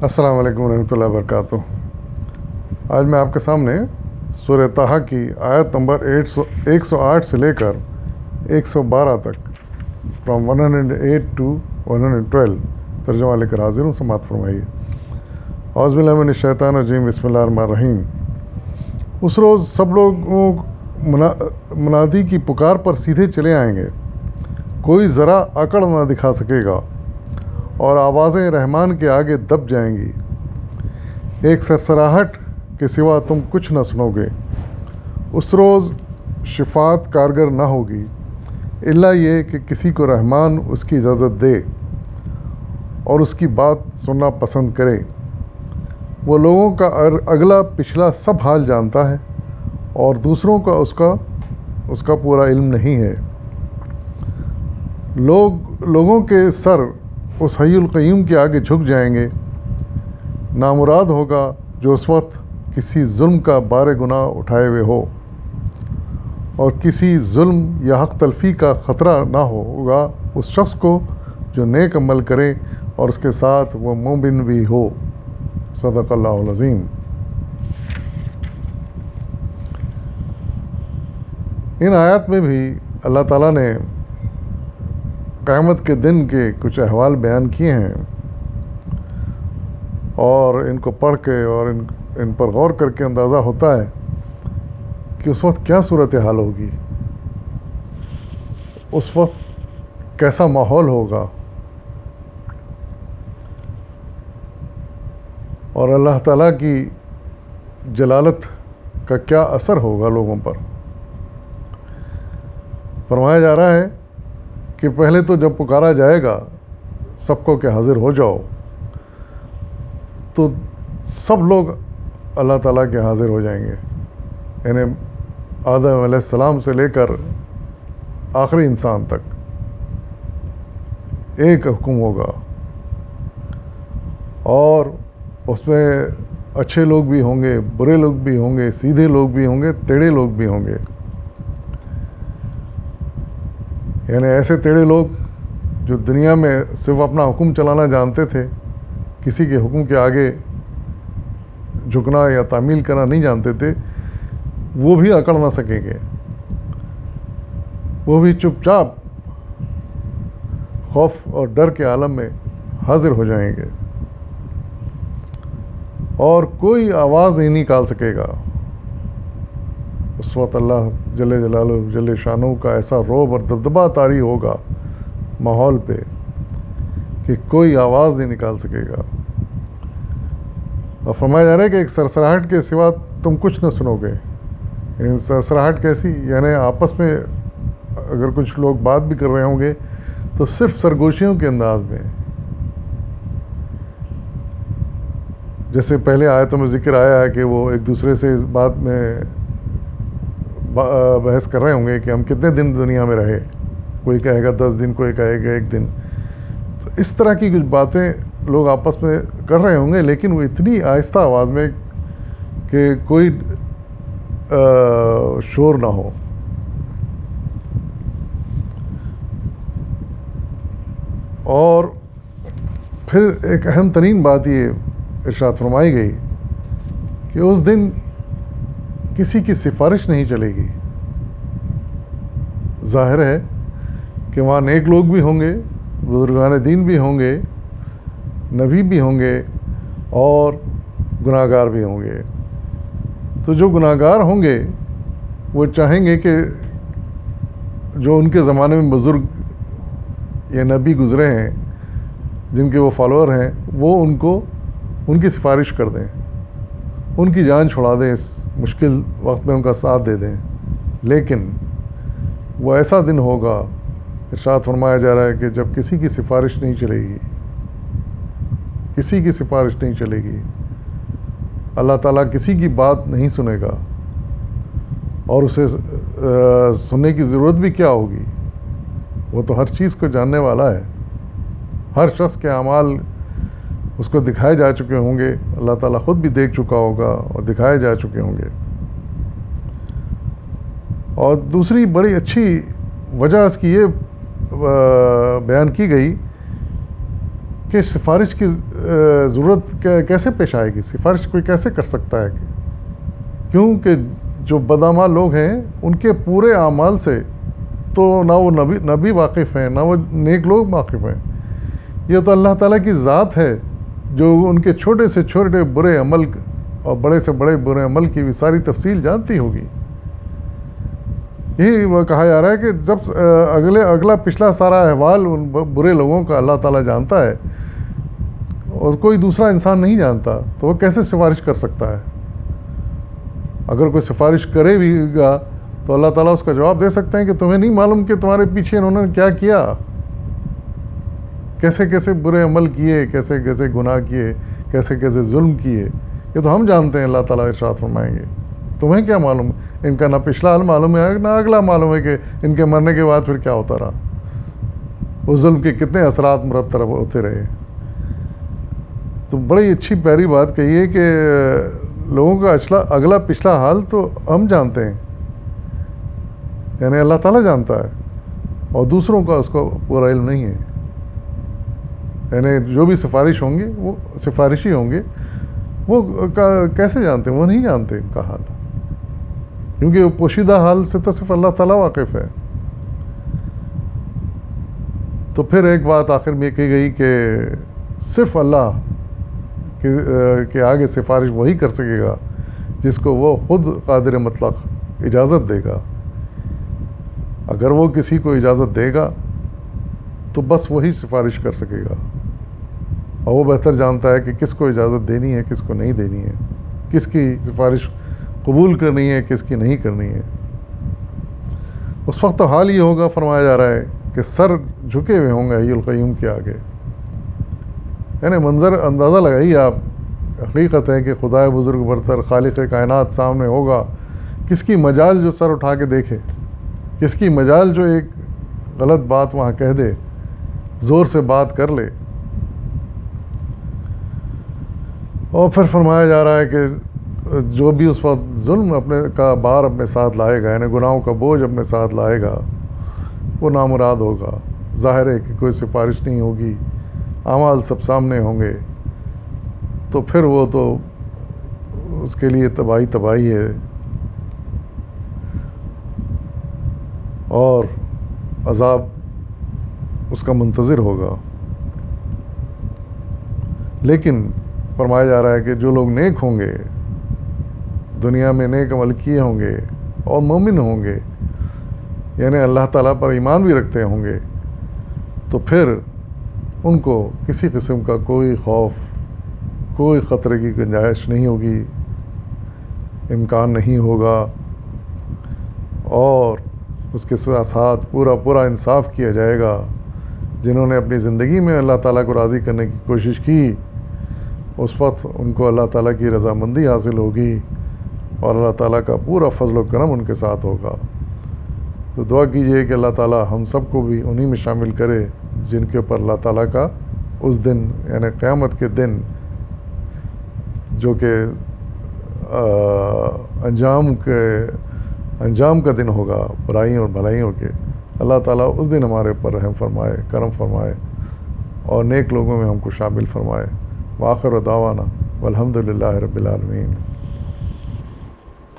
السلام علیکم ورحمۃ اللہ وبرکاتہ۔ آج میں آپ کے سامنے سورہ طٰہٰ کی آیت نمبر 108 سے لے کر 112 تک، فرام 108 to 112 ترجمہ لے کر حاضر ہوں۔ سماعت فرمائیے۔ اعوذ باللہ من الشیطان الرجیم، بسم اللہ الرحمن الرحیم۔ اس روز سب لوگوں منادی کی پکار پر سیدھے چلے آئیں گے، کوئی ذرا اکڑ نہ دکھا سکے گا، اور آوازیں رحمان کے آگے دب جائیں گی۔ ایک سرسراہٹ کے سوا تم کچھ نہ سنو گے۔ اس روز شفاعت کارگر نہ ہوگی، الا یہ کہ کسی کو رحمان اس کی اجازت دے اور اس کی بات سننا پسند کرے۔ وہ لوگوں کا اگلا پچھلا سب حال جانتا ہے، اور دوسروں کا اس کا پورا علم نہیں ہے۔ لوگوں کے سر اس حی القیوم کے آگے جھک جائیں گے۔ نامراد ہوگا جو اس وقت کسی ظلم کا بار گناہ اٹھائے ہوئے ہو، اور کسی ظلم یا حق تلفی کا خطرہ نہ ہوگا اس شخص کو جو نیک عمل کرے اور اس کے ساتھ وہ مومن بھی ہو۔ صدق اللہ العظیم۔ ان آیات میں بھی اللہ تعالیٰ نے قیامت کے دن کے کچھ احوال بیان کیے ہیں، اور ان کو پڑھ کے اور ان پر غور کر کے اندازہ ہوتا ہے کہ اس وقت کیا صورتحال ہوگی، اس وقت کیسا ماحول ہوگا، اور اللہ تعالیٰ کی جلالت کا کیا اثر ہوگا لوگوں پر۔ فرمایا جا رہا ہے کہ پہلے تو جب پکارا جائے گا سب کو کہ حاضر ہو جاؤ، تو سب لوگ اللہ تعالیٰ کے حاضر ہو جائیں گے، یعنی آدم علیہ السلام سے لے کر آخری انسان تک ایک حکم ہوگا، اور اس میں اچھے لوگ بھی ہوں گے، برے لوگ بھی ہوں گے، سیدھے لوگ بھی ہوں گے، ٹیڑھے لوگ بھی ہوں گے۔ یعنی ایسے ٹیڑھے لوگ جو دنیا میں صرف اپنا حکم چلانا جانتے تھے، کسی کے حکم کے آگے جھکنا یا تعمیل کرنا نہیں جانتے تھے، وہ بھی اکڑ نہ سکیں گے، وہ بھی چپ چاپ خوف اور ڈر کے عالم میں حاضر ہو جائیں گے، اور کوئی آواز نہیں نکال سکے گا۔ اس وقت اللہ جل جلالہ جل شانہ کا ایسا رعب اور دبدبہ طاری ہوگا ماحول پہ کہ کوئی آواز نہیں نکال سکے گا۔ اور فرمایا جا رہا ہے کہ ایک سرسراہٹ کے سوا تم کچھ نہ سنو گے۔ سرسراہٹ کیسی؟ یعنی آپس میں اگر کچھ لوگ بات بھی کر رہے ہوں گے تو صرف سرگوشیوں کے انداز میں، جیسے پہلے آیتوں میں ذکر آیا ہے کہ وہ ایک دوسرے سے اس بات میں بحث کر رہے ہوں گے کہ ہم کتنے دن دنیا میں رہے، کوئی کہے گا 10 دن، کوئی کہے گا 1 دن۔ تو اس طرح کی کچھ باتیں لوگ آپس میں کر رہے ہوں گے، لیکن وہ اتنی آہستہ آواز میں کہ کوئی شور نہ ہو۔ اور پھر ایک اہم ترین بات یہ ارشاد فرمائی گئی کہ اس دن کسی کی سفارش نہیں چلے گی۔ ظاہر ہے کہ وہاں نیک لوگ بھی ہوں گے، بزرگان دین بھی ہوں گے، نبی بھی ہوں گے، اور گناہ گار بھی ہوں گے۔ تو جو گناہ گار ہوں گے وہ چاہیں گے کہ جو ان کے زمانے میں بزرگ یا نبی گزرے ہیں، جن کے وہ فالوور ہیں، وہ ان کی سفارش کر دیں، ان کی جان چھڑا دیں، اس مشکل وقت میں ان کا ساتھ دے دیں۔ لیکن وہ ایسا دن ہوگا، ارشاد فرمایا جا رہا ہے کہ جب کسی کی سفارش نہیں چلے گی، کسی کی سفارش نہیں چلے گی، اللہ تعالیٰ کسی کی بات نہیں سنے گا، اور اسے سننے کی ضرورت بھی کیا ہوگی، وہ تو ہر چیز کو جاننے والا ہے۔ ہر شخص کے اعمال اس کو دکھائے جا چکے ہوں گے، اللہ تعالیٰ خود بھی دیکھ چکا ہوگا اور دکھائے جا چکے ہوں گے۔ اور دوسری بڑی اچھی وجہ اس کی یہ بیان کی گئی کہ سفارش کی ضرورت کیسے پیش آئے گی؟ سفارش کوئی کیسے کر سکتا ہے؟ کیونکہ جو بدعمال لوگ ہیں ان کے پورے اعمال سے تو نہ وہ نبی واقف ہیں، نہ وہ نیک لوگ واقف ہیں. یہ تو اللہ تعالیٰ کی ذات ہے جو ان کے چھوٹے سے چھوٹے برے عمل اور بڑے سے بڑے برے عمل کی بھی ساری تفصیل جانتی ہوگی. یہی وہ کہا جا رہا ہے کہ جب اگلا پچھلا سارا احوال ان برے لوگوں کا اللہ تعالیٰ جانتا ہے اور کوئی دوسرا انسان نہیں جانتا، تو وہ کیسے سفارش کر سکتا ہے؟ اگر کوئی سفارش کرے بھی گا تو اللہ تعالیٰ اس کا جواب دے سکتے ہیں کہ تمہیں نہیں معلوم کہ تمہارے پیچھے انہوں نے کیا کیا، کیسے کیسے برے عمل کیے، کیسے کیسے گناہ کیے، کیسے کیسے ظلم کیے. یہ تو ہم جانتے ہیں. اللہ تعالیٰ ارشاد فرمائیں گے تمہیں کیا معلوم؟ ان کا نہ پچھلا حال معلوم ہے نہ اگلا معلوم ہے کہ ان کے مرنے کے بعد پھر کیا ہوتا رہا، اس ظلم کے کتنے اثرات مرتب ہوتے رہے. تو بڑی اچھی پیاری بات کہی ہے کہ لوگوں کا اگلا پچھلا حال تو ہم جانتے ہیں، یعنی اللہ تعالیٰ جانتا ہے، اور دوسروں کا اس کو پورا علم نہیں ہے. یعنی جو بھی سفارش ہوں گے وہ سفارشی ہوں گے، وہ کیسے جانتے ہیں؟ وہ نہیں جانتے ان کا حال، کیونکہ وہ پوشیدہ حال سے تو صرف اللہ تعالیٰ واقف ہے. تو پھر ایک بات آخر میں کہی گئی کہ صرف اللہ کے آگے سفارش وہی کر سکے گا جس کو وہ خود قادر مطلق اجازت دے گا. اگر وہ کسی کو اجازت دے گا تو بس وہی سفارش کر سکے گا، اور وہ بہتر جانتا ہے کہ کس کو اجازت دینی ہے، کس کو نہیں دینی ہے، کس کی سفارش قبول کرنی ہے، کس کی نہیں کرنی ہے. اس وقت تو حال یہ ہوگا، فرمایا جا رہا ہے کہ سر جھکے ہوئے ہوں گے حی القیوم کے آگے. یعنی منظر اندازہ لگائیے آپ. حقیقت ہے کہ خدائے بزرگ برتر خالق کائنات سامنے ہوگا. کس کی مجال جو سر اٹھا کے دیکھے، کس کی مجال جو ایک غلط بات وہاں کہہ دے، زور سے بات کر لے. اور پھر فرمایا جا رہا ہے کہ جو بھی اس وقت ظلم کا بار اپنے ساتھ لائے گا، یعنی گناہوں کا بوجھ اپنے ساتھ لائے گا، وہ نامراد ہوگا. ظاہر ہے کہ کوئی سفارش نہیں ہوگی، اعمال سب سامنے ہوں گے. تو پھر وہ تو اس کے لیے تباہی ہے، اور عذاب اس کا منتظر ہوگا. لیکن فرمایا جا رہا ہے کہ جو لوگ نیک ہوں گے، دنیا میں نیک عمل کیے ہوں گے اور مومن ہوں گے، یعنی اللہ تعالیٰ پر ایمان بھی رکھتے ہوں گے، تو پھر ان کو کسی قسم کا کوئی خوف، کوئی خطرے کی گنجائش نہیں ہوگی، امکان نہیں ہوگا. اور اس کے ساتھ پورا انصاف کیا جائے گا. جنہوں نے اپنی زندگی میں اللہ تعالیٰ کو راضی کرنے کی کوشش کی، اس وقت ان کو اللہ تعالیٰ کی رضامندی حاصل ہوگی، اور اللہ تعالیٰ کا پورا فضل و کرم ان کے ساتھ ہوگا. تو دعا کیجئے کہ اللہ تعالیٰ ہم سب کو بھی انہی میں شامل کرے جن کے اوپر اللہ تعالیٰ کا اس دن، یعنی قیامت کے دن، جو کہ انجام کا دن ہوگا برائیوں اور بھلائیوں کے، اللہ تعالیٰ اس دن ہمارے اوپر رحم فرمائے، کرم فرمائے، اور نیک لوگوں میں ہم کو شامل فرمائے. وآخر دعوانا والحمد للہ رب العالمین.